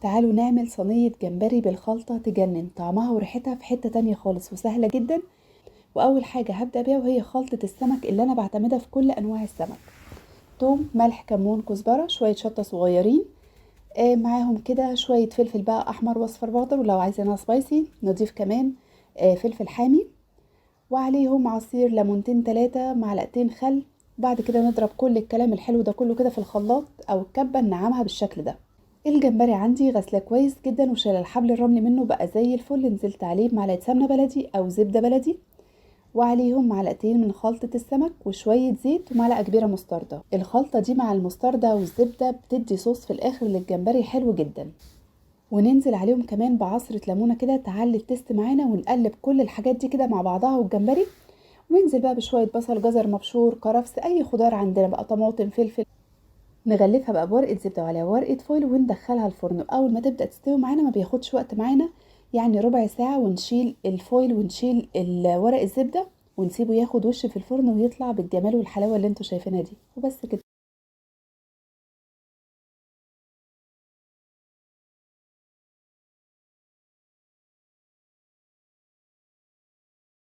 تعالوا نعمل صينية جمبري بالخلطة تجنن، طعمها وريحتها في حتة تانية خالص وسهلة جدا. واول حاجة هبدأ بيها وهي خلطة السمك اللي انا بعتمدها في كل انواع السمك. توم، ملح، كمون، كزبرة، شوية شطة صغيرين، معاهم كده شوية فلفل بقى احمر واصفر واخضر، ولو عايزينها سبايسي نضيف كمان فلفل حامي، وعليهم عصير ليمونتين 3 معلقتين خل. بعد كده نضرب كل الكلام الحلو ده كله كده في الخلاط او الكبة ننعمها بالشكل ده. الجمبري عندي غسلاه كويس جدا وشايله الحبل الرملي منه بقى زي الفل. نزلت عليه بمعلقه سمنه بلدي او زبده بلدي، وعليهم معلقتين من خلطه السمك وشويه زيت ومعلقه كبيره مستردة. الخلطه دي مع المستردة والزبده بتدي صوص في الاخر للجمبري حلو جدا. وننزل عليهم كمان بعصره ليمونه كده تعلي التست معانا، ونقلب كل الحاجات دي كده مع بعضها والجمبري. وننزل بقى بشويه بصل، جزر مبشور، كرفس، اي خضار عندنا بقى، طماطم، فلفل. نغلفها بقى بورقة زبدة وعليها ورقة فويل وندخلها الفرن. أول ما تبدأ تستوي معانا، ما بياخدش وقت معانا، يعني ربع ساعة، ونشيل الفويل ونشيل ورق الزبدة ونسيبه ياخد وش في الفرن ويطلع بالجمال والحلاوة اللي انتوا شايفينها دي. وبس كده.